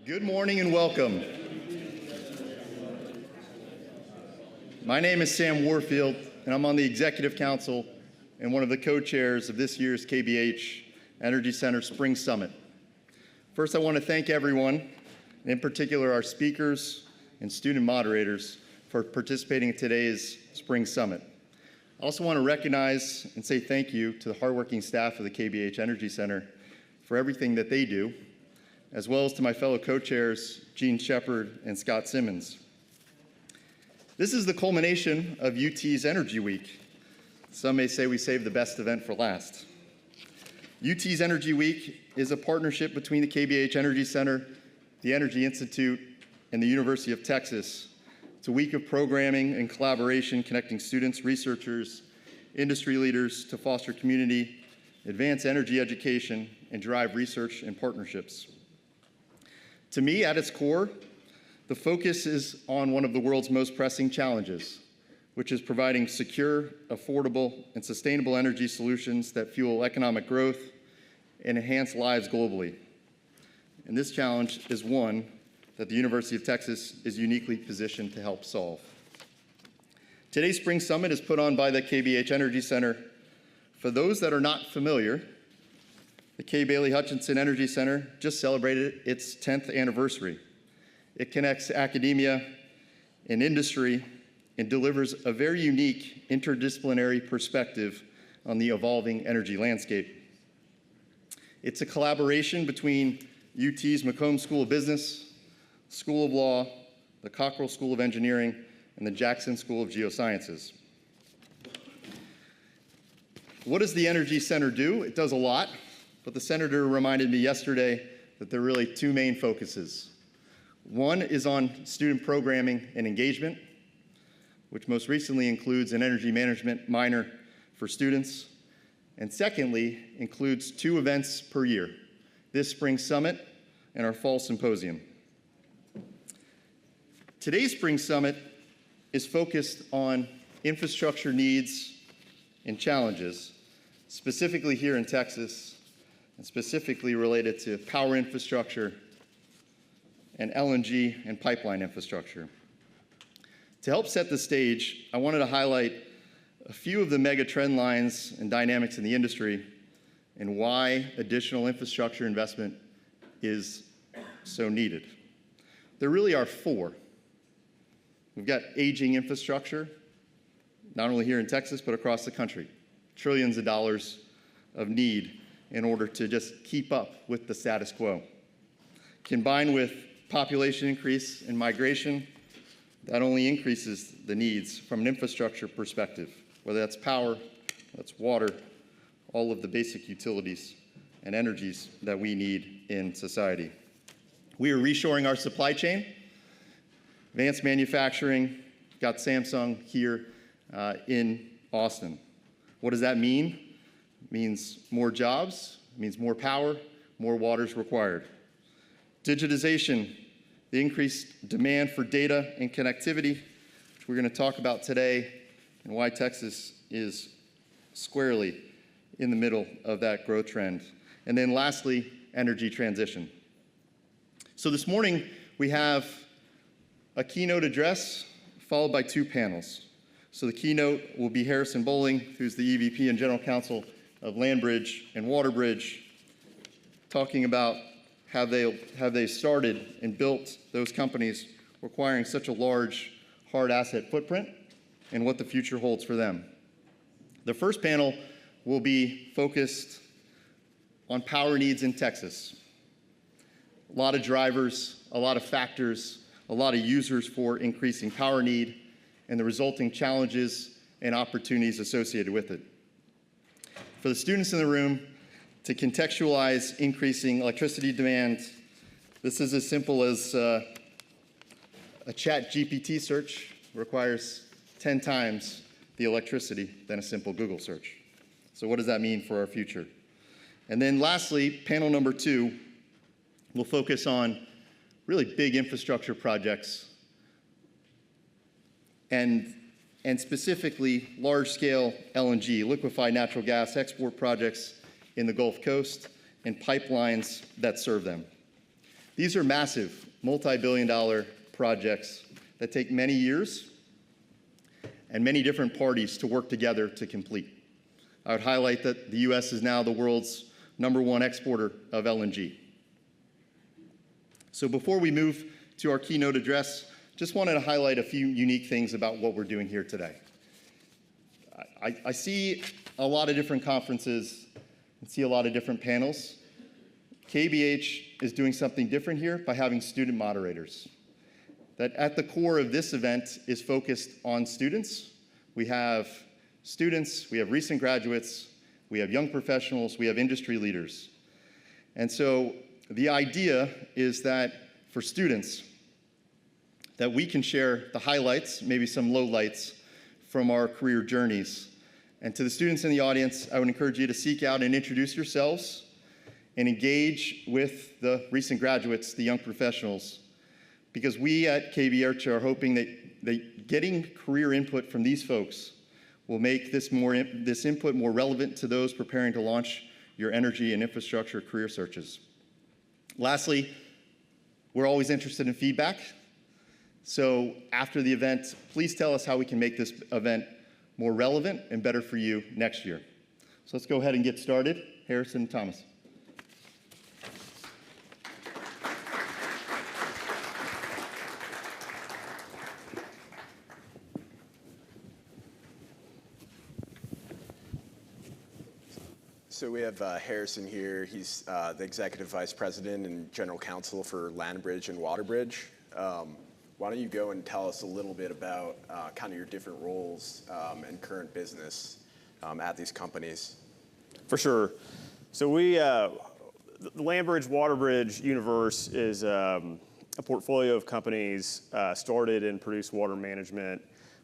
Good morning and welcome. My name is Sam Warfield, and I'm on the Executive Council and one of the co-chairs of this year's KBH Energy Center Spring Summit. First, I want to thank everyone, in particular our speakers and student moderators, for participating in today's Spring Summit. I also want to recognize and say thank you to the hardworking staff of the KBH Energy Center for everything that they do, as well as to my fellow co-chairs, Gene Shepard and Scott Simmons. This is the culmination of UT's Energy Week. Some may say we saved the best event for last. UT's Energy Week is a partnership between the KBH Energy Center, the Energy Institute, and the University of Texas. It's a week of programming and collaboration connecting students, researchers, industry leaders to foster community, advance energy education, and drive research and partnerships. To me, at its core, the focus is on one of the world's most pressing challenges, which is providing secure, affordable, and sustainable energy solutions that fuel economic growth and enhance lives globally. And this challenge is one that the University of Texas is uniquely positioned to help solve. Today's Spring Summit is put on by the KBH Energy Center. For those that are not familiar, the K. Bailey Hutchinson Energy Center just celebrated its 10th anniversary. It connects academia and industry and delivers a very unique interdisciplinary perspective on the evolving energy landscape. It's a collaboration between UT's Macomb School of Business, School of Law, the Cockrell School of Engineering, and the Jackson School of Geosciences. What does the Energy Center do? It does a lot, but the senator reminded me yesterday that there are really two main focuses. One is on student programming and engagement, which most recently includes an energy management minor for students, and secondly, includes 2 events per year, this Spring Summit and our Fall Symposium. Today's Spring Summit is focused on infrastructure needs and challenges, specifically here in Texas, and specifically related to power infrastructure and LNG and pipeline infrastructure. To help set the stage, I wanted to highlight a few of the mega trend lines and dynamics in the industry and why additional infrastructure investment is so needed. There really are 4. We've got aging infrastructure, not only here in Texas, but across the country. Trillions of dollars of need in order to just keep up with the status quo. Combined with population increase and migration, that only increases the needs from an infrastructure perspective, whether that's power, that's water, all of the basic utilities and energies that we need in society. We are reshoring our supply chain. Advanced manufacturing, got Samsung here in Austin. What does that mean? It means more jobs, it means more power, more water is required. Digitization, the increased demand for data and connectivity, which we're going to talk about today, and why Texas is squarely in the middle of that growth trend. And then lastly, energy transition. So this morning, we have a keynote address followed by 2 panels. So the keynote will be Harrison Bolling, who's the EVP and General Counsel of LandBridge and WaterBridge, talking about how they started and built those companies requiring such a large hard asset footprint and what the future holds for them. The first panel will be focused on power needs in Texas. A lot of drivers, a lot of factors, a lot of users for increasing power need and the resulting challenges and opportunities associated with it. For the students in the room, to contextualize increasing electricity demand, this is as simple as a ChatGPT search requires 10 times the electricity than a simple Google search. So what does that mean for our future? And then lastly, panel number 2 will focus on really big infrastructure projects and specifically large-scale LNG, liquefied natural gas export projects in the Gulf Coast and pipelines that serve them. These are massive, multi-billion-dollar projects that take many years and many different parties to work together to complete. I would highlight that the U.S. is now the world's #1 exporter of LNG. So before we move to our keynote address, just wanted to highlight a few unique things about what we're doing here today. I see a lot of different conferences and see a lot of different panels. KBH is doing something different here by having student moderators. That at the core of this event is focused on students. We have students, we have recent graduates, we have young professionals, we have industry leaders. And so the idea is that for students, that we can share the highlights, maybe some lowlights from our career journeys. And to the students in the audience, I would encourage you to seek out and introduce yourselves and engage with the recent graduates, the young professionals, because we at KBH are hoping that getting career input from these folks will make this input more relevant to those preparing to launch your energy and infrastructure career searches. Lastly, we're always interested in feedback. So after the event, please tell us how we can make this event more relevant and better for you next year. So let's go ahead and get started. Harrison and Thomas. So we have Harrison here. He's the Executive Vice President and General Counsel for LandBridge and WaterBridge. Why don't you go and tell us a little bit about kind of your different roles and current business at these companies? For sure. So the LandBridge WaterBridge universe is a portfolio of companies started in produced water management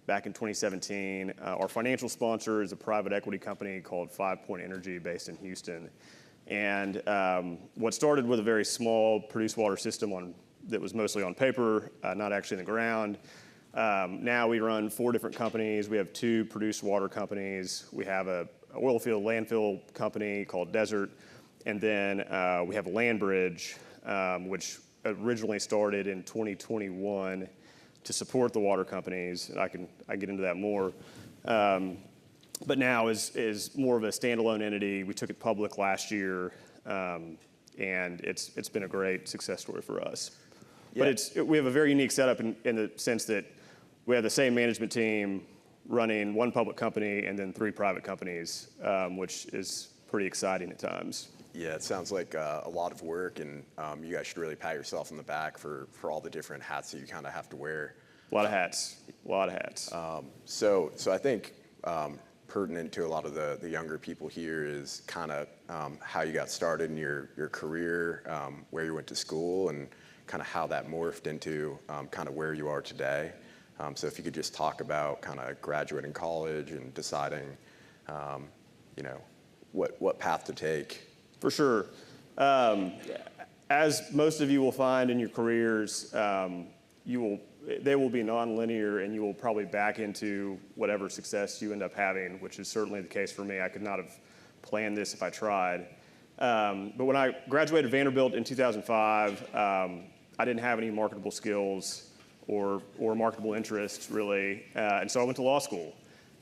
back in 2017. Our financial sponsor is a private equity company called 5 Point Energy based in Houston. And what started with a very small produced water system that was mostly on paper, not actually in the ground. Now we run 4 different companies. We have 2 produced water companies. We have a oil field landfill company called Desert. And then we have LandBridge, which originally started in 2021 to support the water companies. I get into that more. But now is more of a standalone entity. We took it public last year, and it's been a great success story for us. Yeah. But we have a very unique setup in the sense that we have the same management team running 1 public company and then 3 private companies, which is pretty exciting at times. Yeah, it sounds like a lot of work, and you guys should really pat yourself on the back for all the different hats that you kind of have to wear. A lot of hats. So I think pertinent to a lot of the younger people here is kind of how you got started in your career, where you went to school, and kind of how that morphed into kind of where you are today. So if you could just talk about kind of graduating college and deciding, what path to take. For sure. As most of you will find in your careers, they will be nonlinear, and you will probably back into whatever success you end up having, which is certainly the case for me. I could not have planned this if I tried. But when I graduated Vanderbilt in 2005, I didn't have any marketable skills or marketable interests, really. And so I went to law school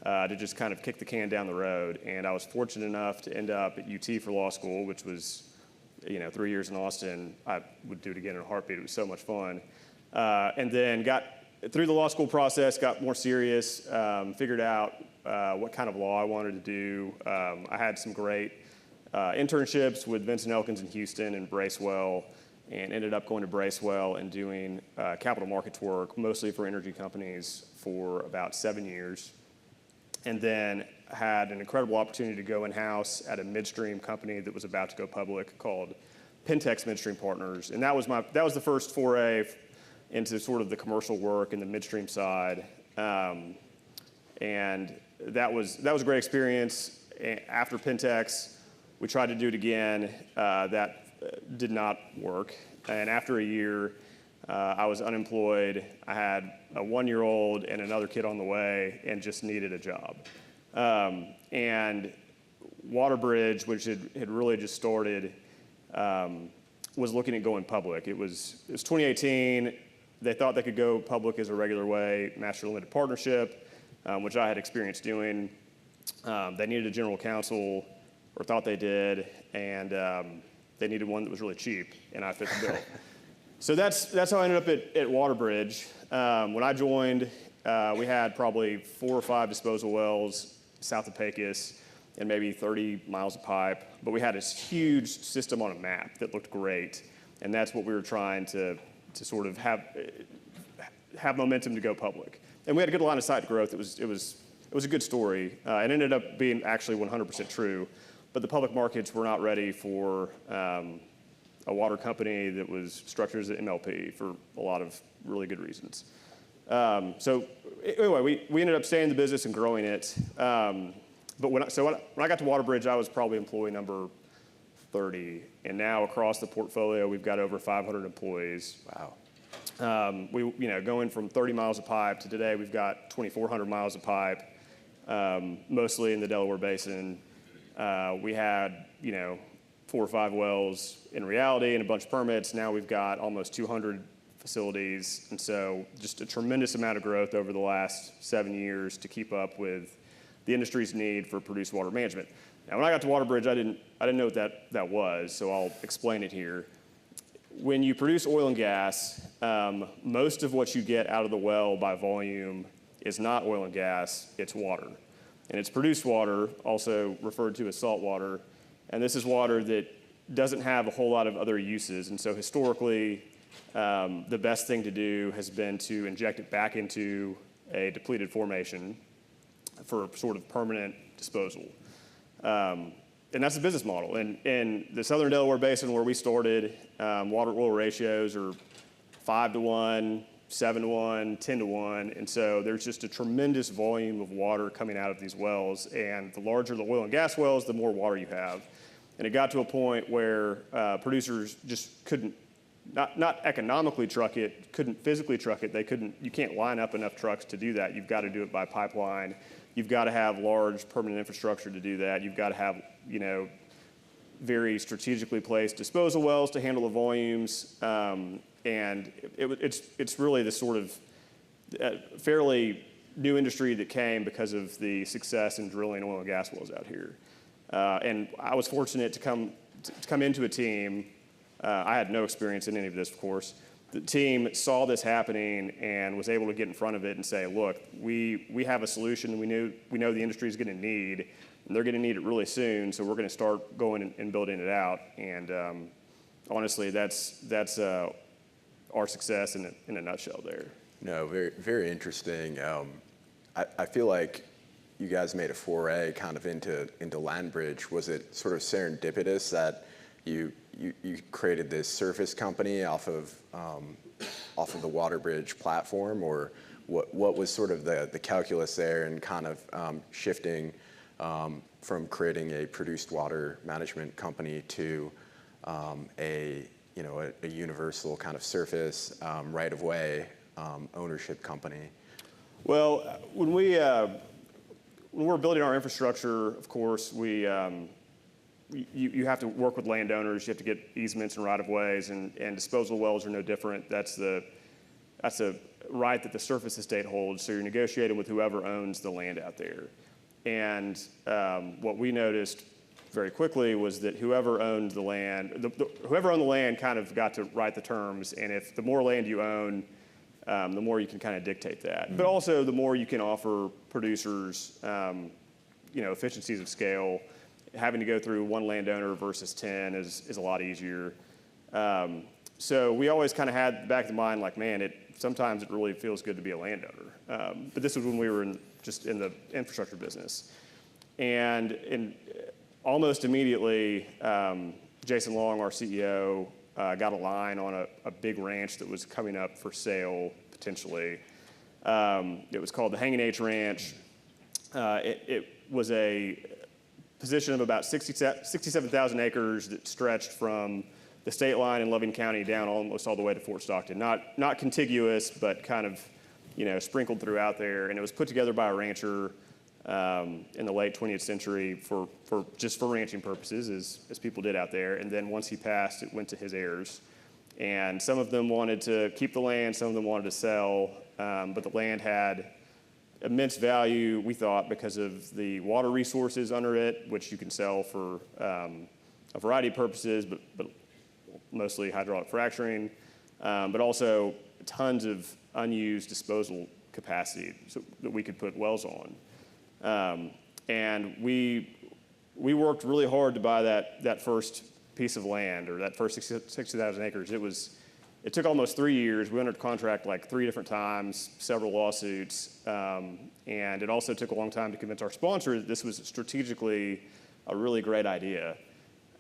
to just kind of kick the can down the road. And I was fortunate enough to end up at UT for law school, which was 3 years in Austin. I would do it again in a heartbeat. It was so much fun. And then got through the law school process, got more serious, figured out what kind of law I wanted to do. I had some great internships with Vincent Elkins in Houston and Bracewell, and ended up going to Bracewell and doing capital markets work, mostly for energy companies, for about 7 years. And then had an incredible opportunity to go in-house at a midstream company that was about to go public called Pentex Midstream Partners. And that was the first foray into sort of the commercial work and the midstream side. And that was a great experience. After Pentex, we tried to do it again. That did not work. And after a year, I was unemployed. I had a 1-year-old and another kid on the way and just needed a job. And WaterBridge, which had really just started, was looking at going public. It was 2018. They thought they could go public as a regular way, master limited partnership, which I had experience doing. They needed a general counsel, or thought they did, and they needed one that was really cheap, and I fit the bill. So that's how I ended up at WaterBridge. When I joined, we had probably 4 or 5 disposal wells south of Pecos and maybe 30 miles of pipe, but we had this huge system on a map that looked great, and that's what we were trying to sort of have momentum to go public. And we had a good line of sight to growth. It was a good story. It ended up being actually 100% true, but the public markets were not ready for a water company that was structured as an MLP for a lot of really good reasons. So anyway, we ended up staying in the business and growing it. But when I got to WaterBridge, I was probably employee number 30, and now across the portfolio, we've got over 500 employees. Wow. Going from 30 miles of pipe to today, we've got 2,400 miles of pipe, mostly in the Delaware Basin. We had, 4 or 5 wells in reality and a bunch of permits. Now we've got almost 200 facilities, and so just a tremendous amount of growth over the last 7 years to keep up with the industry's need for produced water management. Now, when I got to WaterBridge, I didn't know what that was, so I'll explain it here. When you produce oil and gas, most of what you get out of the well by volume is not oil and gas, it's water. And it's produced water, also referred to as salt water, and this is water that doesn't have a whole lot of other uses, and so historically, the best thing to do has been to inject it back into a depleted formation for sort of permanent disposal. And that's the business model. And in the southern Delaware Basin where we started, water-oil ratios are 5-to-1, 7-to-1, 10-to-1. And so there's just a tremendous volume of water coming out of these wells. And the larger the oil and gas wells, the more water you have. And it got to a point where producers just couldn't, not economically truck it, couldn't physically truck it. You can't line up enough trucks to do that. You've got to do it by pipeline. You've got to have large permanent infrastructure to do that. You've got to have, very strategically placed disposal wells to handle the volumes. And it's really this sort of fairly new industry that came because of the success in drilling oil and gas wells out here. And I was fortunate to come into a team. I had no experience in any of this, of course. The team saw this happening and was able to get in front of it and say, look, we have a solution we know the industry is going to need, and they're going to need it really soon, so we're going to start going and building it out. And honestly, that's our success in a nutshell there. No, very, very interesting. I feel like you guys made a foray kind of into LandBridge. Was it sort of serendipitous that you created this surface company off of the WaterBridge platform, or what was sort of the calculus there and kind of shifting from creating a produced water management company to a universal kind of surface right of way ownership company? Well, when we're building our infrastructure, of course, you have to work with landowners. You have to get easements and right-of-ways, and disposal wells are no different. That's a right that the surface estate holds, so you're negotiating with whoever owns the land out there. And what we noticed very quickly was that whoever owned the land kind of got to write the terms, and if the more land you own, the more you can kind of dictate that. Mm-hmm. But also the more you can offer producers, efficiencies of scale. Having to go through one landowner versus 10 is a lot easier. So we always kind of had back in the mind, like, man, sometimes it really feels good to be a landowner. But this was when we were just in the infrastructure business. And almost immediately, Jason Long, our CEO, got a line on a big ranch that was coming up for sale, potentially. It was called the Hanging H Ranch. It was a position of about 67,000 acres that stretched from the state line in Loving County down almost all the way to Fort Stockton. Not contiguous, but kind of, sprinkled throughout there. And it was put together by a rancher in the late 20th century for ranching purposes, as people did out there. And then once he passed, it went to his heirs. And some of them wanted to keep the land, some of them wanted to sell, but the land had immense value, we thought, because of the water resources under it, which you can sell for a variety of purposes, but mostly hydraulic fracturing, but also tons of unused disposal capacity that we could put wells on. And we worked really hard to buy that first piece of land, or that first 60,000 acres. It took almost 3 years. We entered contract like 3 different times, several lawsuits, and it also took a long time to convince our sponsor that this was strategically a really great idea.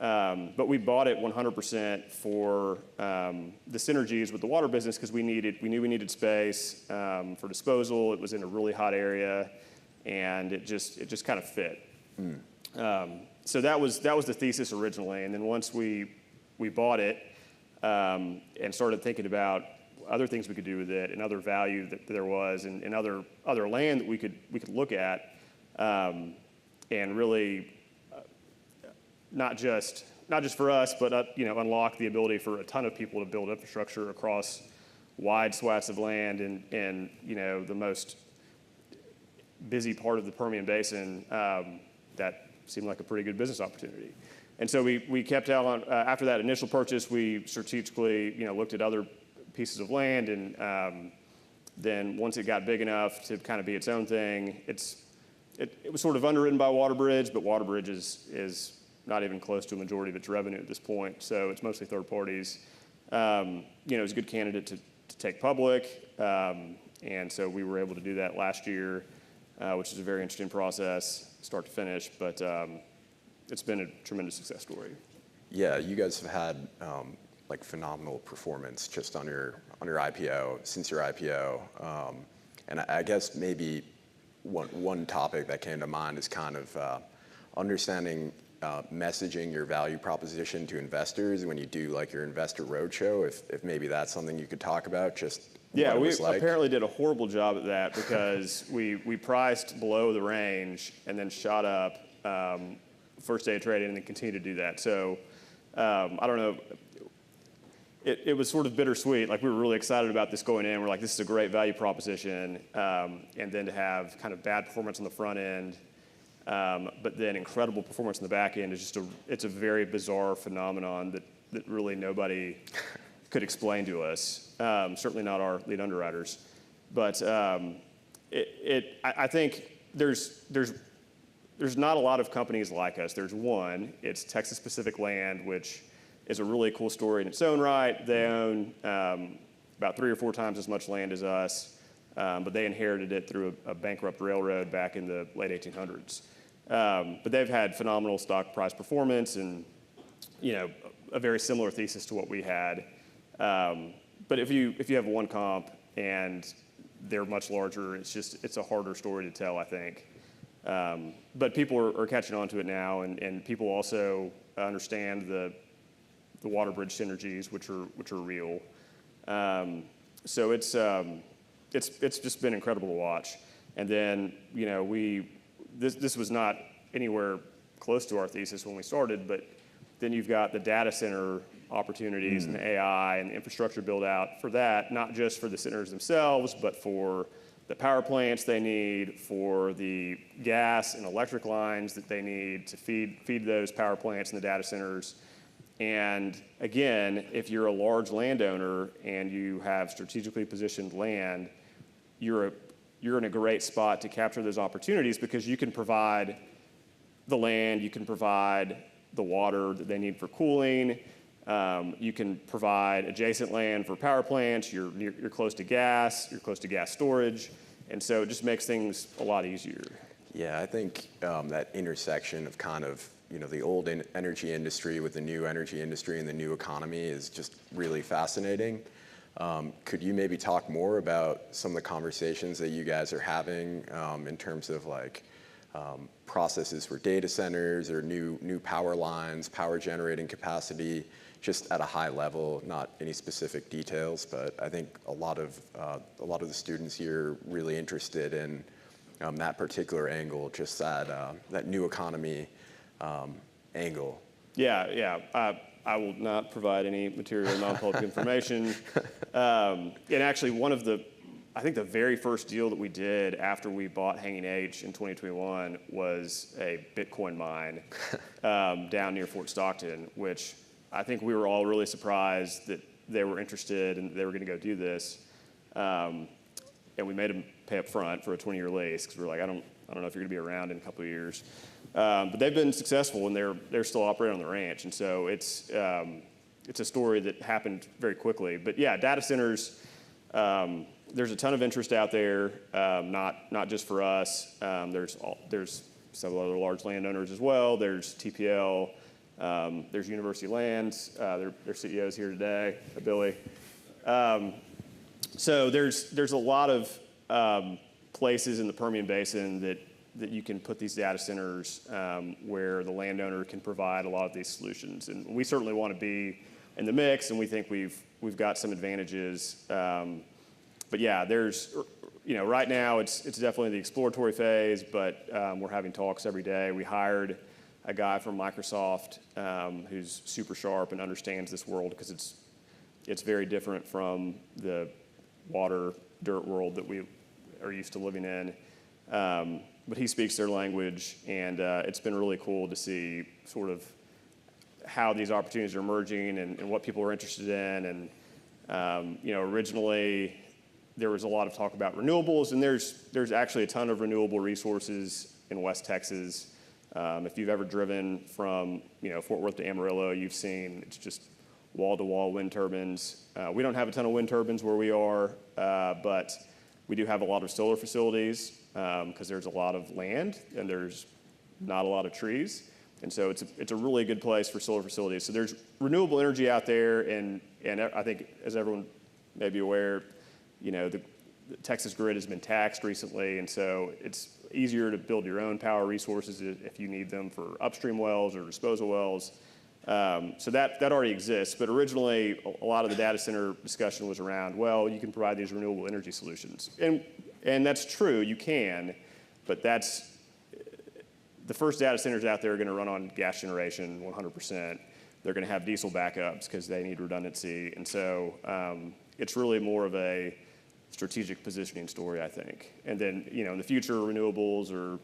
But we bought it 100% for the synergies with the water business, because we knew we needed space for disposal. It was in a really hot area, and it just kind of fit. So that was the thesis originally, and then once we bought it and started thinking about other things we could do with it, and other value that there was, and other land that we could look at, and really not just for us, but unlock the ability for a ton of people to build infrastructure across wide swaths of land in the most busy part of the Permian Basin. That seemed like a pretty good business opportunity. And so we kept out on, after that initial purchase, we strategically looked at other pieces of land, and then once it got big enough to kind of be its own thing, it was sort of underwritten by WaterBridge, but WaterBridge is not even close to a majority of its revenue at this point, so it's mostly third parties. It was a good candidate to take public, and so we were able to do that last year, which is a very interesting process, start to finish, but it's been a tremendous success story. Yeah, you guys have had like phenomenal performance just on your IPO, since your IPO, and I guess maybe one topic that came to mind is kind of understanding messaging your value proposition to investors when you do like your investor roadshow, if maybe that's something you could talk about, just yeah, what it we was like. Apparently did a horrible job at that, because we priced below the range and then shot up first day of trading and then continued to do that. So I don't know, it was sort of bittersweet. Like, we were really excited about this going in. We're like, this is a great value proposition, and then to have kind of bad performance on the front end, but then incredible performance on the back end is just it's a very bizarre phenomenon that really nobody could explain to us. Certainly not our lead underwriters. But I think there's not a lot of companies like us. There's one. It's Texas Pacific Land, which is a really cool story in its own right. They own about 3 or 4 times as much land as us, but they inherited it through a bankrupt railroad back in the late 1800s. But they've had phenomenal stock price performance, and a very similar thesis to what we had. But if you have one comp and they're much larger, it's a harder story to tell, I think. But people are catching on to it now, and people also understand the WaterBridge synergies, which are real. So it's just been incredible to watch. And then this was not anywhere close to our thesis when we started, but then you've got the data center opportunities and the AI and the infrastructure build out for that, not just for the centers themselves, but for the power plants they need, for the gas and electric lines that they need to feed those power plants and the data centers. And again, if you're a large landowner and you have strategically positioned land, you're in a great spot to capture those opportunities, because you can provide the land, you can provide the water that they need for cooling, you can provide adjacent land for power plants, you're close to gas storage, and so it just makes things a lot easier. Yeah, I think that intersection of kind of the old energy industry with the new energy industry and the new economy is just really fascinating. Could you maybe talk more about some of the conversations that you guys are having in terms of like processes for data centers or new power lines, power generating capacity, just at a high level, not any specific details, but I think a lot of the students here are really interested in that particular angle, just that new economy angle. Yeah. I will not provide any material non-public information. And actually, I think the very first deal that we did after we bought Hanging H in 2021 was a Bitcoin mine down near Fort Stockton, which I think we were all really surprised that they were interested and they were going to go do this. And we made them pay up front for a 20-year lease because we were like, I don't know if you're going to be around in a couple of years. But they've been successful, and they're still operating on the ranch. And so it's a story that happened very quickly. But yeah, data centers, there's a ton of interest out there, not just for us. There's several other large landowners as well. There's TPL. There's University Lands. Their CEO is here today, Billy. So there's a lot of places in the Permian Basin that you can put these data centers where the landowner can provide a lot of these solutions. And we certainly want to be in the mix, and we think we've got some advantages. But yeah, right now it's definitely the exploratory phase, but we're having talks every day. We hired a guy from Microsoft who's super sharp and understands this world because it's very different from the water, dirt world that we are used to living in. But he speaks their language, and it's been really cool to see sort of how these opportunities are emerging and what people are interested in. And originally there was a lot of talk about renewables, and there's actually a ton of renewable resources in West Texas. If you've ever driven from Fort Worth to Amarillo, you've seen it's just wall-to-wall wind turbines. We don't have a ton of wind turbines where we are, but we do have a lot of solar facilities because there's a lot of land and there's not a lot of trees. And so it's a really good place for solar facilities. So there's renewable energy out there, and I think, as everyone may be aware, the Texas grid has been taxed recently, and so it's easier to build your own power resources if you need them for upstream wells or disposal wells. So that already exists, but originally a lot of the data center discussion was around, well, you can provide these renewable energy solutions. And that's true, you can, but the first data centers out there are going to run on gas generation 100%. They're going to have diesel backups because they need redundancy. And so it's really more of a strategic positioning story, I think. And then, in the future, renewables or,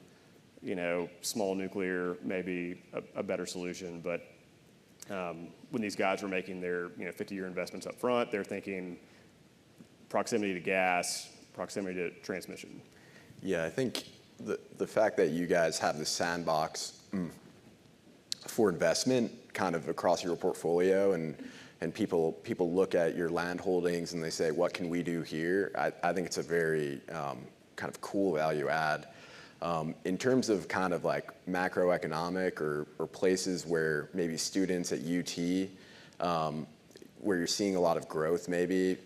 small nuclear may be a better solution. But when these guys were making their 50-year investments up front, they're thinking proximity to gas, proximity to transmission. Yeah, I think the fact that you guys have the sandbox for investment kind of across your portfolio, and people look at your land holdings and they say, what can we do here? I think it's a very kind of cool value add. In terms of kind of like macroeconomic or places where maybe students at UT, where you're seeing a lot of growth maybe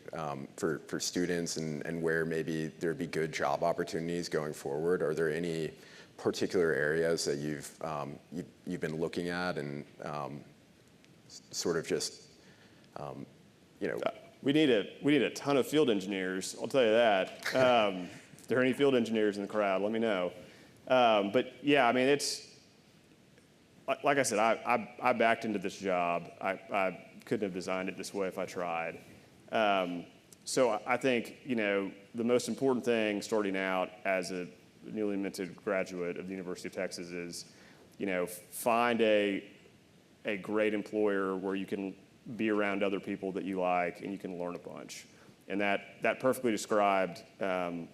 for students and where maybe there'd be good job opportunities going forward, are there any particular areas that you've been looking at and sort of just, We need a ton of field engineers, I'll tell you that. If there are any field engineers in the crowd, let me know. But yeah, I mean, it's, like I said, I backed into this job. I couldn't have designed it this way if I tried. So I think, the most important thing starting out as a newly minted graduate of the University of Texas is, find a great employer where you can be around other people that you like and you can learn a bunch. And that perfectly described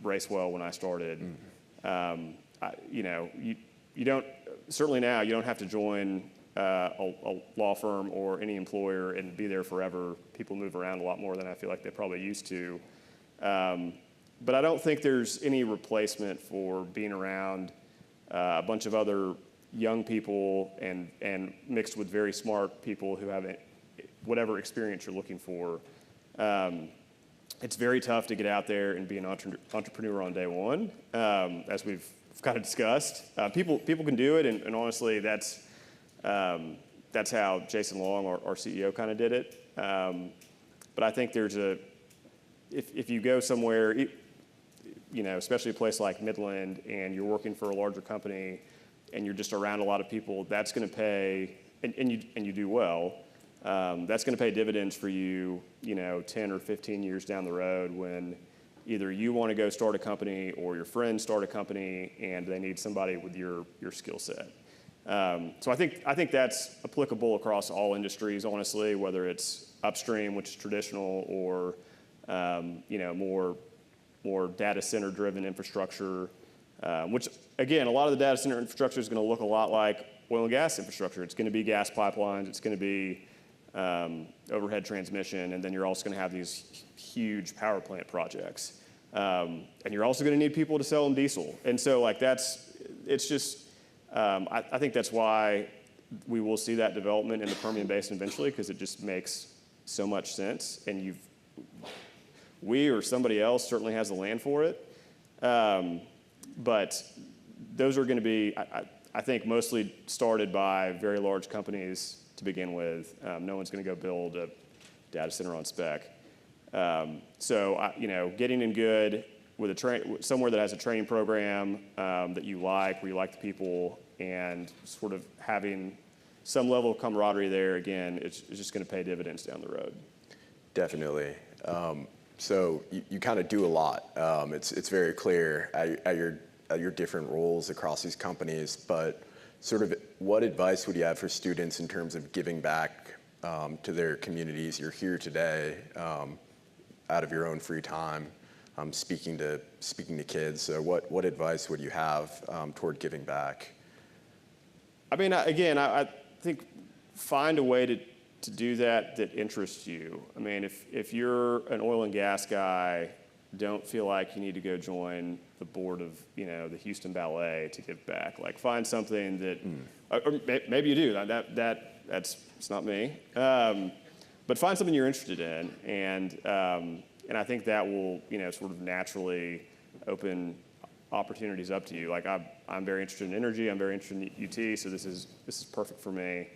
Bracewell when I started. You don't, certainly now, you don't have to join a law firm or any employer and be there forever. People move around a lot more than I feel like they probably used to. But I don't think there's any replacement for being around a bunch of other young people and mixed with very smart people who have whatever experience you're looking for. It's very tough to get out there and be an entrepreneur on day one, as we've kind of discussed. People can do it, and honestly, that's how Jason Long, our CEO, kind of did it. But I think there's if you go somewhere, especially a place like Midland, and you're working for a larger company, and you're just around a lot of people, that's going to pay, and you do well. That's going to pay dividends for you, 10 or 15 years down the road when either you want to go start a company or your friends start a company and they need somebody with your skill set. So I think that's applicable across all industries, honestly, whether it's upstream, which is traditional, or more data center driven infrastructure, which again, a lot of the data center infrastructure is going to look a lot like oil and gas infrastructure. It's going to be gas pipelines. It's going to be overhead transmission, and then you're also going to have these huge power plant projects. And you're also going to need people to sell them diesel. And so I think that's why we will see that development in the Permian Basin eventually, because it just makes so much sense. And we or somebody else certainly has the land for it. But those are going to be, I think, mostly started by very large companies to begin with. No one's going to go build a data center on spec. Getting in good with somewhere that has a training program that you like, where you like the people, and sort of having some level of camaraderie there, again, it's just going to pay dividends down the road. Definitely. So you kind of do a lot. It's very clear at your different roles across these companies, but sort of what advice would you have for students in terms of giving back to their communities? You're here today out of your own free time, speaking to kids. So what advice would you have toward giving back? I mean, I think find a way to do that interests you. I mean, if you're an oil and gas guy, don't feel like you need to go join the board of the Houston Ballet to give back. Like, find something that, or maybe you do. It's not me. But find something you're interested in, and I think that will sort of naturally open opportunities up to you. Like, I'm very interested in energy. I'm very interested in UT, so this is perfect for me.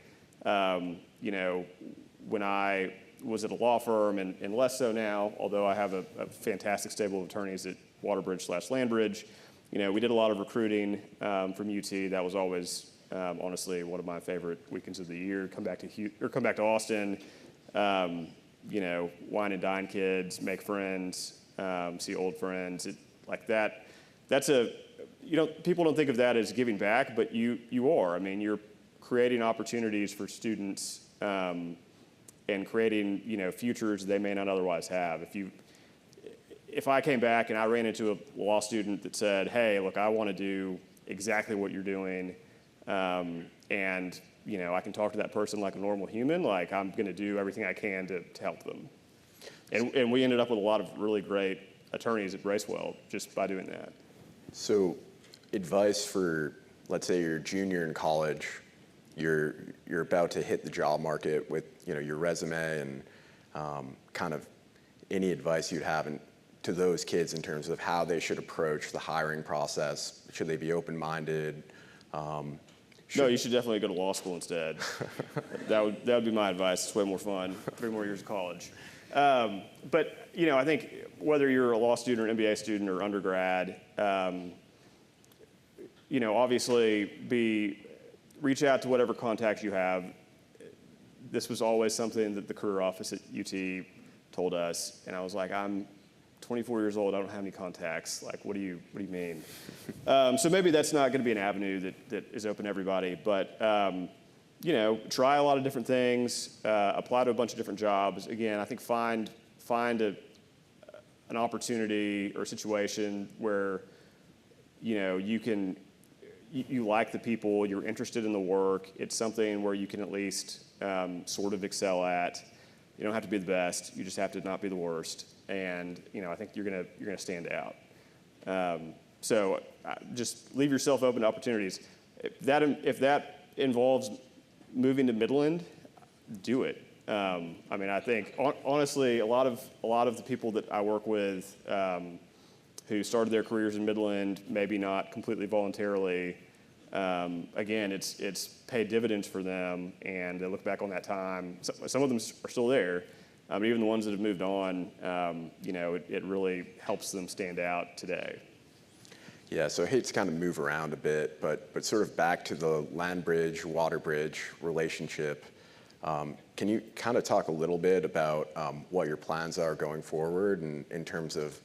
When I was at a law firm, and less so now, although I have a fantastic stable of attorneys at WaterBridge/LandBridge, we did a lot of recruiting from UT. That was always, honestly, one of my favorite weekends of the year. Come back to Austin, wine and dine kids, make friends, see old friends. Like that. That's people don't think of that as giving back, but you are. I mean, you're creating opportunities for students and creating futures they may not otherwise have. If I came back and I ran into a law student that said, "Hey, look, I want to do exactly what you're doing," and I can talk to that person like a normal human, like, I'm going to do everything I can to help them. And we ended up with a lot of really great attorneys at Bracewell just by doing that. So, advice for, let's say you're a junior in college, you're about to hit the job market with your resume, and kind of any advice you'd have to those kids in terms of how they should approach the hiring process. Should they be open-minded? No, you should definitely go to law school instead. That would be my advice. It's way more fun. 3 more years of college. But I think whether you're a law student or MBA student or undergrad, obviously reach out to whatever contacts you have. This was always something that the career office at UT told us, and I was like, I'm 24 years old, I don't have any contacts. Like, what do you mean? So maybe that's not going to be an avenue that is open to everybody, but try a lot of different things, apply to a bunch of different jobs. Again, I think find an opportunity or a situation where you like the people, you're interested in the work. It's something where you can at least sort of excel at. You don't have to be the best. You just have to not be the worst. And I think you're gonna stand out. So just leave yourself open to opportunities. If that involves moving to Midland, do it. I think honestly, a lot of the people that I work with who started their careers in Midland, maybe not completely voluntarily, again, it's paid dividends for them, and they look back on that time. Some of them are still there, But even the ones that have moved on, it really helps them stand out today. Yeah, so I hate to kind of move around a bit, but sort of back to the LandBridge, WaterBridge relationship. Can you kind of talk a little bit about what your plans are going forward in terms of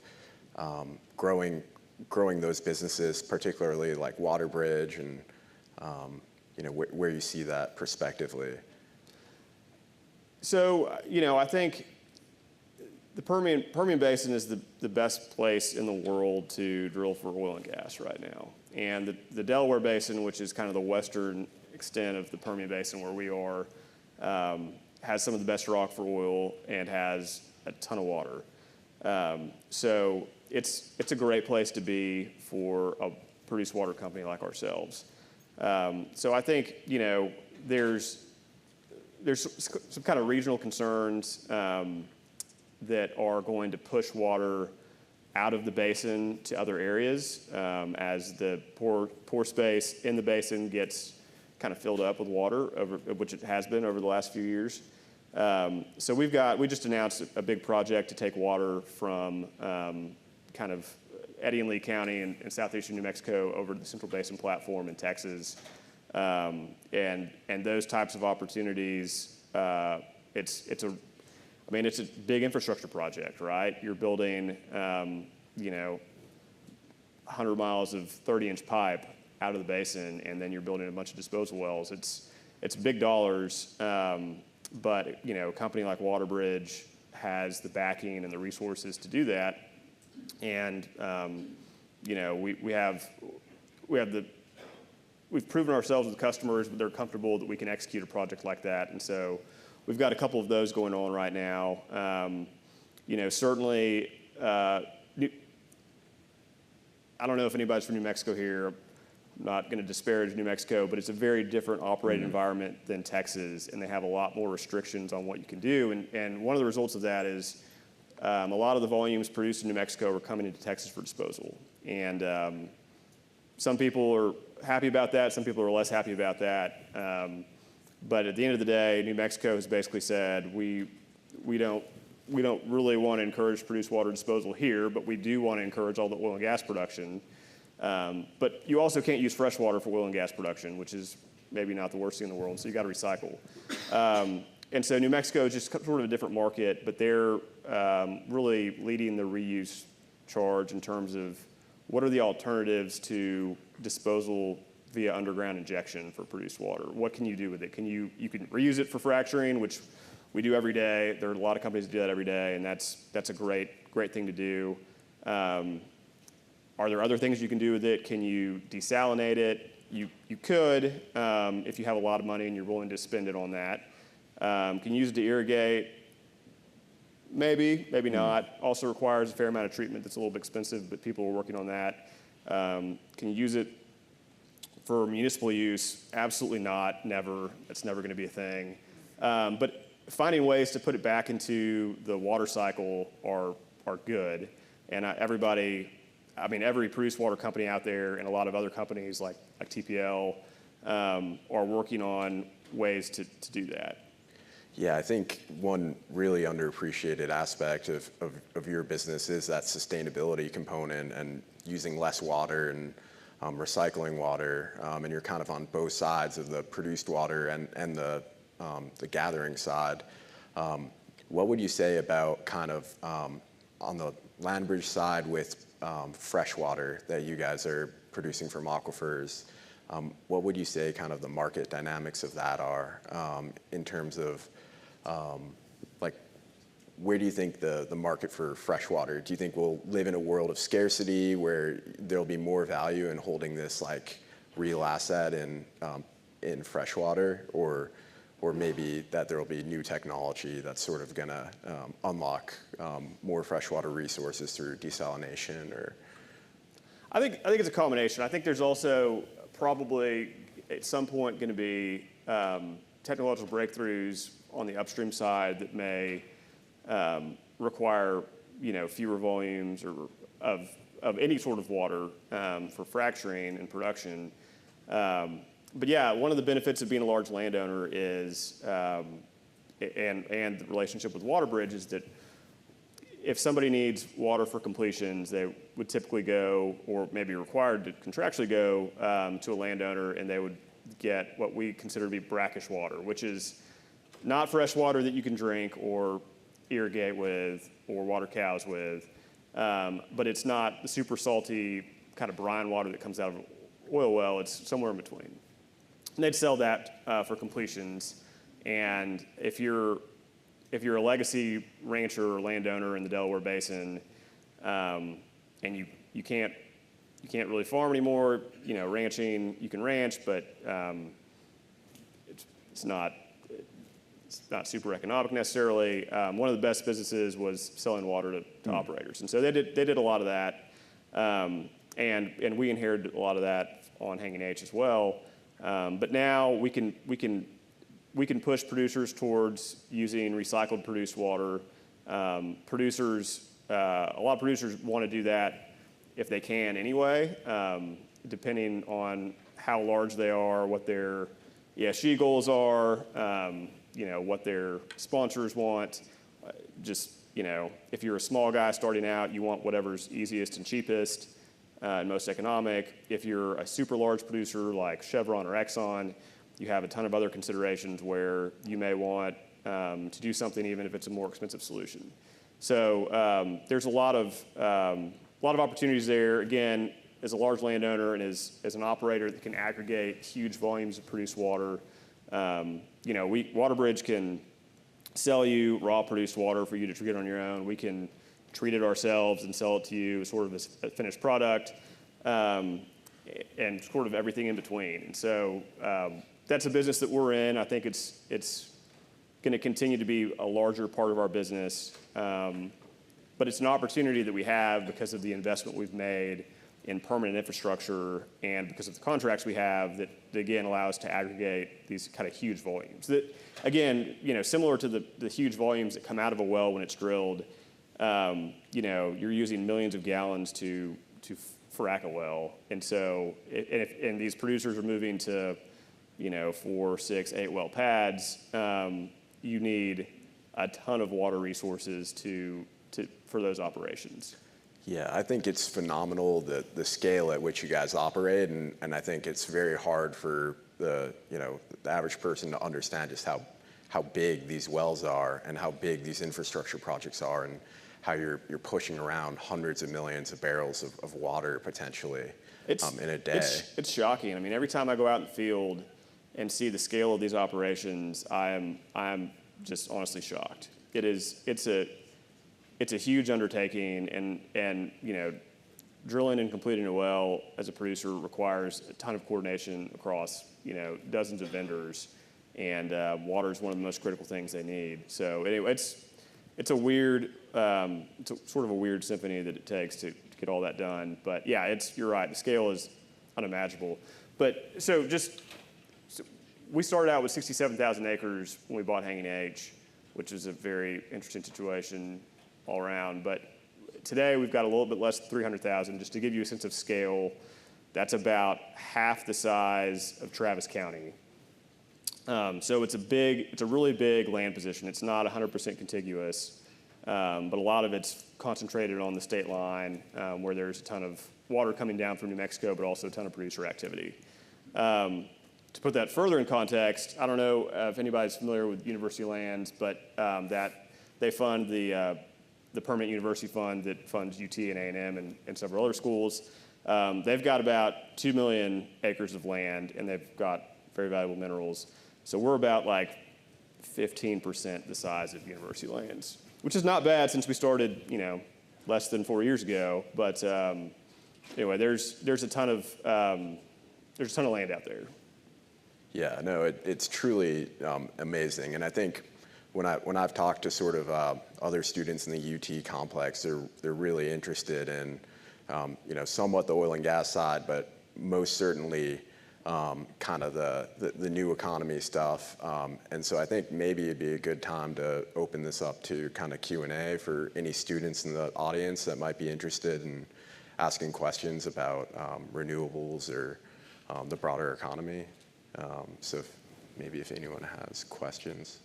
growing those businesses, particularly like WaterBridge, and where you see that prospectively? So, I think the Permian Basin is the best place in the world to drill for oil and gas right now. And the Delaware Basin, which is kind of the western extent of the Permian Basin where we are, has some of the best rock for oil and has a ton of water. So it's a great place to be for a produced water company like ourselves. So I think, there's some kind of regional concerns that are going to push water out of the basin to other areas as the pore space in the basin gets kind of filled up with water, which it has been over the last few years. So we just announced a big project to take water from kind of Eddy and Lee County in southeastern New Mexico over to the Central Basin Platform in Texas. And those types of opportunities, it's a big infrastructure project, right? You're building, 100 miles of 30-inch pipe out of the basin, and then you're building a bunch of disposal wells. It's big dollars, but a company like WaterBridge has the backing and the resources to do that. And we've proven ourselves with customers, but they're comfortable that we can execute a project like that. And so we've got a couple of those going on right now. Certainly, I don't know if anybody's from New Mexico here. I'm not going to disparage New Mexico, but it's a very different operating environment than Texas, and they have a lot more restrictions on what you can do. And one of the results of that is a lot of the volumes produced in New Mexico are coming into Texas for disposal. And some people are happy about that. Some people are less happy about that. But at the end of the day, New Mexico has basically said, we don't really want to encourage produced water disposal here, but we do want to encourage all the oil and gas production. But you also can't use fresh water for oil and gas production, which is maybe not the worst thing in the world, so you got to recycle. And so New Mexico is just sort of a different market, but they're really leading the reuse charge in terms of what are the alternatives to disposal via underground injection for produced water. What can you do with it? You can reuse it for fracturing, which we do every day. There are a lot of companies that do that every day, and that's a great thing to do. Are there other things you can do with it? Can you desalinate it? You could, if you have a lot of money and you're willing to spend it on that. Can you use it to irrigate? Maybe not. Also requires a fair amount of treatment that's a little bit expensive, but people are working on that. Can you use it for municipal use? Absolutely not, never. That's never going to be a thing. But finding ways to put it back into the water cycle are good. And every produced water company out there and a lot of other companies like TPL are working on ways to do that. Yeah, I think one really underappreciated aspect of your business is that sustainability component and using less water and recycling water. And you're kind of on both sides of the produced water and the gathering side. What would you say about kind of on the LandBridge side with fresh water that you guys are producing from aquifers? What would you say kind of the market dynamics of that are in terms of where do you think the market for fresh water? Do you think we'll live in a world of scarcity where there'll be more value in holding this real asset in fresh water, or maybe that there'll be new technology that's sort of gonna unlock more freshwater resources through desalination? Or I think it's a combination. I think there's also probably at some point going to be technological breakthroughs on the upstream side that may require fewer volumes or of any sort of water for fracturing and production. But yeah, one of the benefits of being a large landowner is and the relationship with LandBridge is that if somebody needs water for completions, they would typically go, or maybe required to contractually go to a landowner, and they would get what we consider to be brackish water, which is not fresh water that you can drink or irrigate with or water cows with, but it's not the super salty kind of brine water that comes out of an oil well. It's somewhere in between. And they'd sell that for completions. And if you're a legacy rancher or landowner in the Delaware Basin, and you can't really farm anymore, ranching, you can ranch, but it's not super economic necessarily. One of the best businesses was selling water to operators, and so they did a lot of that, and we inherited a lot of that on Hanging H as well. But now we can push producers towards using recycled produced water. A lot of producers want to do that if they can anyway, depending on how large they are, what their ESG goals are, what their sponsors want. If you're a small guy starting out, you want whatever's easiest and cheapest and most economic. If you're a super large producer like Chevron or Exxon, you have a ton of other considerations where you may want to do something even if it's a more expensive solution. So there's a lot of opportunities there. Again, as a large landowner and as an operator that can aggregate huge volumes of produced water, WaterBridge can sell you raw produced water for you to treat on your own. We can treat it ourselves and sell it to you sort of as a finished product, and sort of everything in between. And so that's a business that we're in. I think it's going to continue to be a larger part of our business, but it's an opportunity that we have because of the investment we've made in permanent infrastructure and because of the contracts we have that again allow us to aggregate these kind of huge volumes. That again, similar to the huge volumes that come out of a well when it's drilled. You're using millions of gallons to frack a well, and so and these producers are moving to 4, 6, 8 well pads. You need a ton of water resources for those operations. Yeah, I think it's phenomenal the scale at which you guys operate, and I think it's very hard for the average person to understand just how big these wells are and how big these infrastructure projects are, and how you're pushing around hundreds of millions of barrels of water potentially in a day. It's shocking. I mean, every time I go out in the field and see the scale of these operations, I am just honestly shocked. It's a huge undertaking, and drilling and completing a well as a producer requires a ton of coordination across dozens of vendors, and water is one of the most critical things they need. So anyway, it's a sort of a weird symphony that it takes to get all that done. But yeah, you're right. The scale is unimaginable. But we started out with 67,000 acres when we bought Hanging H, which is a very interesting situation all around. But today we've got a little bit less than 300,000. Just to give you a sense of scale, that's about half the size of Travis County. So it's a really big land position. It's not 100% contiguous, but a lot of it's concentrated on the state line, where there's a ton of water coming down from New Mexico, but also a ton of producer activity. To put that further in context, I don't know if anybody's familiar with university lands, but that they fund the Permanent University Fund that funds UT and A&M and several other schools. They've got about 2 million acres of land, and they've got very valuable minerals. So we're about 15% the size of university lands, which is not bad since we started, less than 4 years ago. But anyway, there's a ton of land out there. Yeah, no, it's truly amazing, and I think when I've talked to sort of other students in the UT complex, they're really interested in somewhat the oil and gas side, but most certainly kind of the new economy stuff. And so I think maybe it'd be a good time to open this up to kind of Q&A for any students in the audience that might be interested in asking questions about renewables or the broader economy. So maybe if anyone has questions.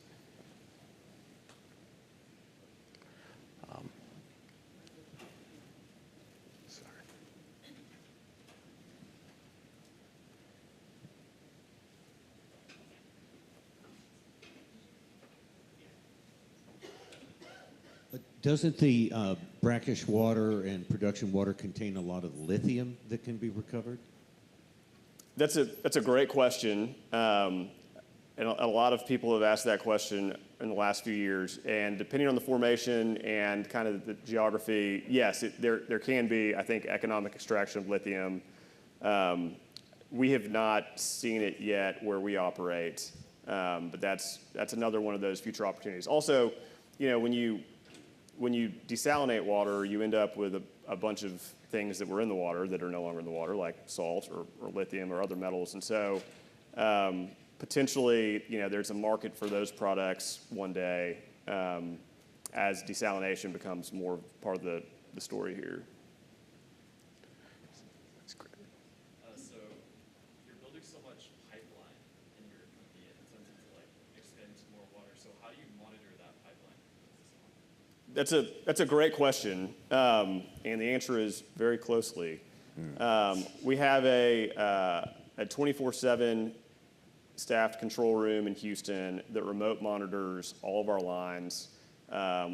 Doesn't the brackish water and production water contain a lot of lithium that can be recovered? That's a great question, and a lot of people have asked that question in the last few years. And depending on the formation and kind of the geography, yes, there can be, I think, economic extraction of lithium. We have not seen it yet where we operate, but that's another one of those future opportunities. Also, when you desalinate water, you end up with a bunch of things that were in the water that are no longer in the water, like salt or lithium or other metals. And so potentially, there's a market for those products one day as desalination becomes more part of the story here. That's great. So you're building so much pipeline in your company and intending to extend to more water. So how do you monitor that pipeline? That's a great question, and the answer is very closely. We have a 24/7 staffed control room in Houston that remote monitors all of our lines.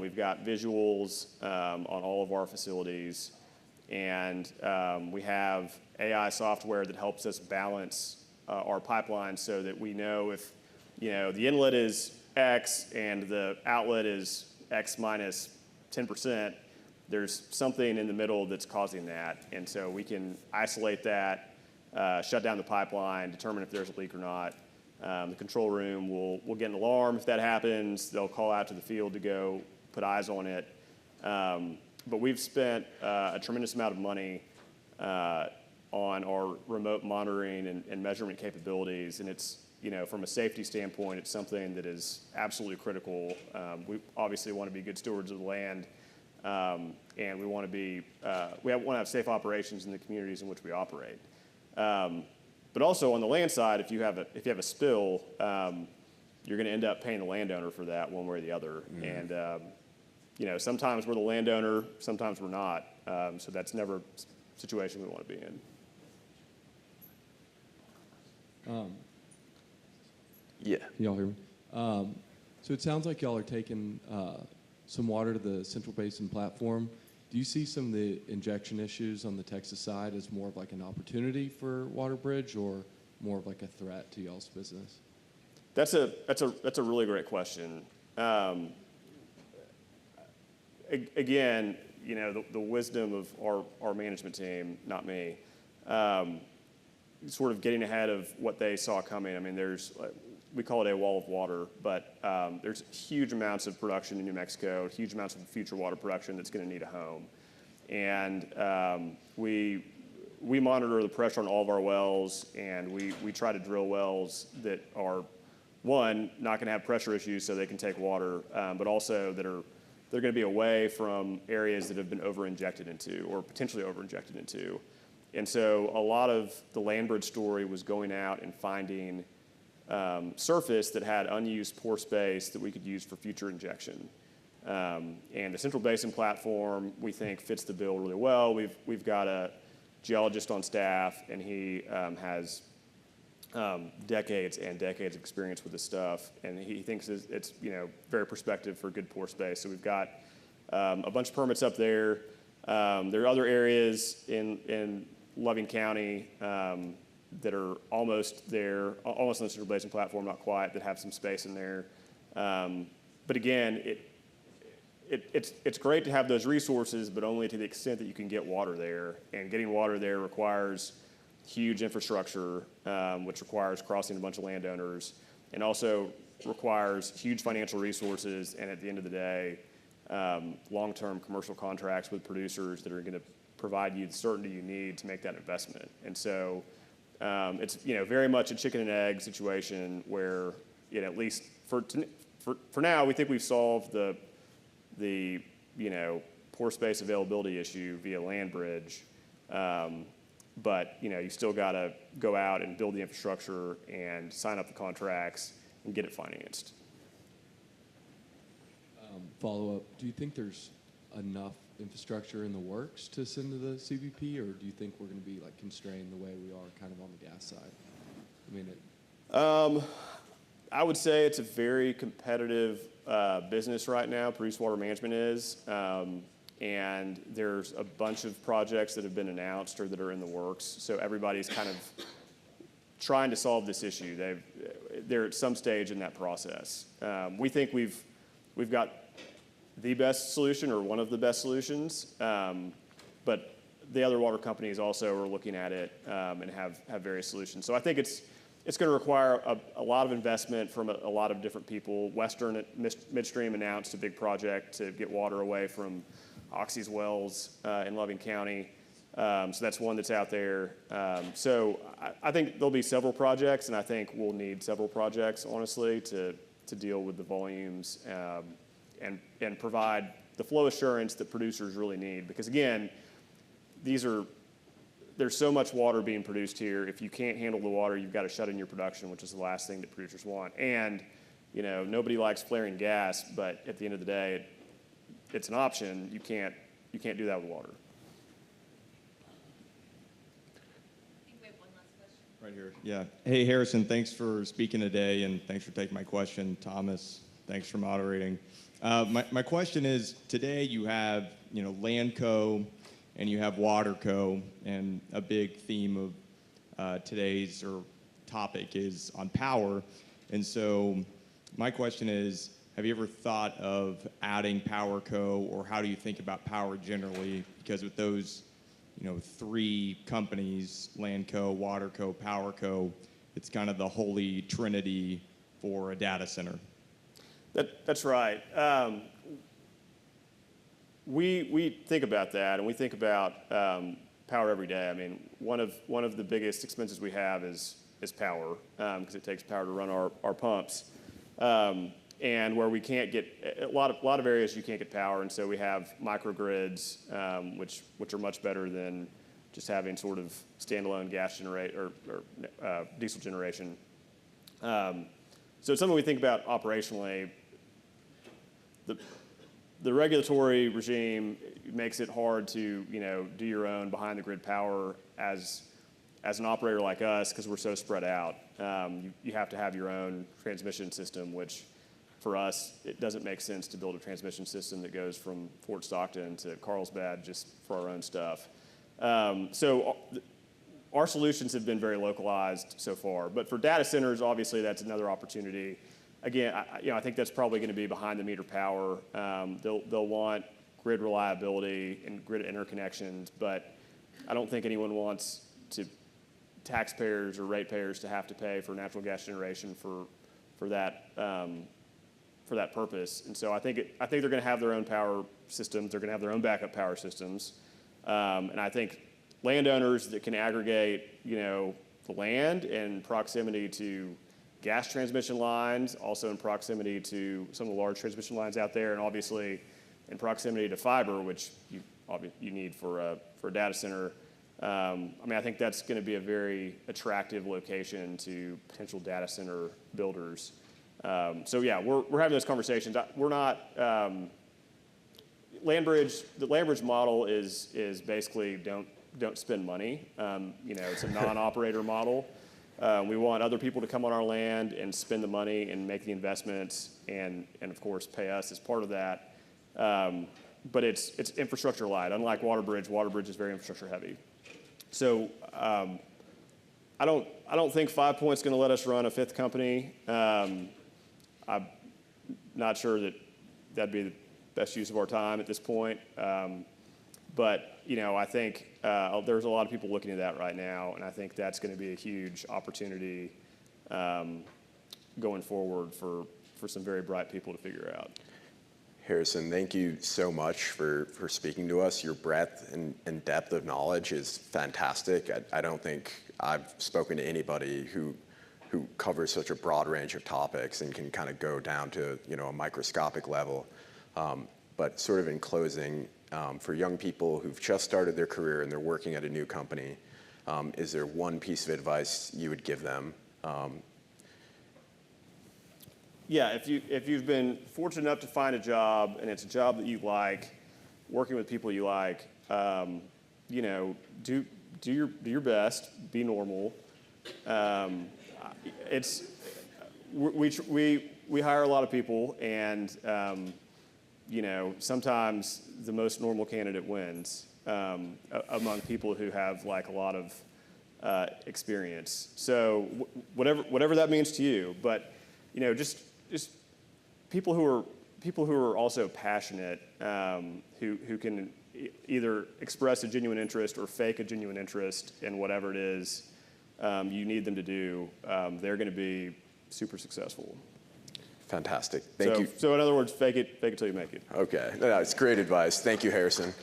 We've got visuals on all of our facilities, and we have AI software that helps us balance our pipeline so that we know if the inlet is X and the outlet is X minus 10%, there's something in the middle that's causing that. And so we can isolate that, shut down the pipeline, determine if there's a leak or not. The control room will get an alarm if that happens. They'll call out to the field to go put eyes on it. But we've spent a tremendous amount of money on our remote monitoring and measurement capabilities, and it's from a safety standpoint, it's something that is absolutely critical. We obviously want to be good stewards of the land, and we want to have safe operations in the communities in which we operate. But also on the land side, if you have a spill, you're going to end up paying the landowner for that one way or the other. And sometimes we're the landowner, sometimes we're not. So that's never a situation we want to be in. Yeah. Can y'all hear me? So it sounds like y'all are taking some water to the Central Basin Platform. Do you see some of the injection issues on the Texas side as more of like an opportunity for WaterBridge or more of like a threat to y'all's business? That's a really great question. Again, the wisdom of our management team, not me, sort of getting ahead of what they saw coming. I mean, we call it a wall of water, but there's huge amounts of production in New Mexico, huge amounts of future water production that's going to need a home. And we monitor the pressure on all of our wells, and we try to drill wells that are, one, not going to have pressure issues so they can take water, but also they're going to be away from areas that have been over-injected into or potentially over-injected into. And so a lot of the LandBridge story was going out and finding surface that had unused pore space that we could use for future injection. And the Central Basin Platform, we think, fits the bill really well. We've got a geologist on staff, and he has decades and decades of experience with this stuff, and he thinks it's very prospective for good pore space. So we've got a bunch of permits up there. There are other areas in Loving County that are almost there, almost on the Central Basin Platform, not quite, that have some space in there. But again, it's great to have those resources, but only to the extent that you can get water there. And getting water there requires huge infrastructure, which requires crossing a bunch of landowners, and also requires huge financial resources, and at the end of the day, long-term commercial contracts with producers that are going to provide you the certainty you need to make that investment. And so it's very much a chicken and egg situation where at least for now we think we've solved the pore space availability issue via LandBridge. But you still got to go out and build the infrastructure and sign up the contracts and get it financed. Follow up, do you think there's enough infrastructure in the works to send to the CBP, or do you think we're going to be constrained the way we are kind of on the gas side? I mean, I would say it's a very competitive business right now, produced water management is. And there's a bunch of projects that have been announced or that are in the works. So everybody's kind of trying to solve this issue. They're at some stage in that process. We think we've got the best solution or one of the best solutions, but the other water companies also are looking at it and have various solutions. So I think it's going to require a lot of investment from a lot of different people. Western Midstream announced a big project to get water away from Oxy's wells in Loving County. So that's one that's out there. So I think there'll be several projects, and I think we'll need several projects, honestly, to deal with the volumes and provide the flow assurance that producers really need. Because again, there's so much water being produced here. If you can't handle the water, you've got to shut in your production, which is the last thing that producers want. And nobody likes flaring gas, but at the end of the day, it's an option. You can't do that with water. I think we have one last question. Right here. Yeah. Hey, Harrison, thanks for speaking today, and thanks for taking my question. Thomas, thanks for moderating. My question is, today you have, LandCo and you have WaterCo, and a big theme of today's topic is on power. And so my question is, have you ever thought of adding PowerCo, or how do you think about power generally? Because with those, three companies, LandCo, WaterCo, PowerCo, it's kind of the holy trinity for a data center. That's right. We think about that, and we think about power every day. I mean, one of the biggest expenses we have is power, because it takes power to run our pumps. And where we can't get a lot of areas you can't get power, and so we have microgrids, which are much better than just having sort of standalone gas generate or diesel generation. So it's something we think about operationally. The regulatory regime makes it hard to do your own behind the grid power as an operator like us, because we're so spread out. You have to have your own transmission system, which for us, it doesn't make sense to build a transmission system that goes from Fort Stockton to Carlsbad just for our own stuff. So our solutions have been very localized so far. But for data centers, obviously, that's another opportunity. Again, I think that's probably going to be behind the meter power. They'll want grid reliability and grid interconnections, but I don't think anyone wants taxpayers or ratepayers to have to pay for natural gas generation for that purpose. And so I think they're going to have their own power systems. They're going to have their own backup power systems. And I think landowners that can aggregate, the land in proximity to gas transmission lines, also in proximity to some of the large transmission lines out there, and obviously in proximity to fiber, which you need for a data center. I think that's going to be a very attractive location to potential data center builders. So yeah, we're having those conversations. We're not LandBridge. The LandBridge model is basically don't spend money. It's a non-operator model. We want other people to come on our land and spend the money and make the investments, and of course pay us as part of that. But it's infrastructure light. Unlike WaterBridge is very infrastructure heavy. So I don't think 5 Point's going to let us run a fifth company. I'm not sure that'd be the best use of our time at this point. But I think there's a lot of people looking at that right now, and I think that's going to be a huge opportunity going forward for some very bright people to figure out. Harrison, thank you so much for speaking to us. Your breadth and depth of knowledge is fantastic. I don't think I've spoken to anybody who covers such a broad range of topics and can kind of go down to a microscopic level. But sort of in closing, for young people who've just started their career and they're working at a new company, is there one piece of advice you would give them? Yeah, if you've been fortunate enough to find a job and it's a job that you like, working with people you like, do your best, be normal. we hire a lot of people, and sometimes the most normal candidate wins among people who have like a lot of experience. So whatever that means to you, but just people who are also passionate, who can either express a genuine interest or fake a genuine interest in whatever it is you need them to do. They're going to be super successful. Fantastic. Thank you. So in other words, fake it till you make it. Okay. No, it's great advice. Thank you, Harrison.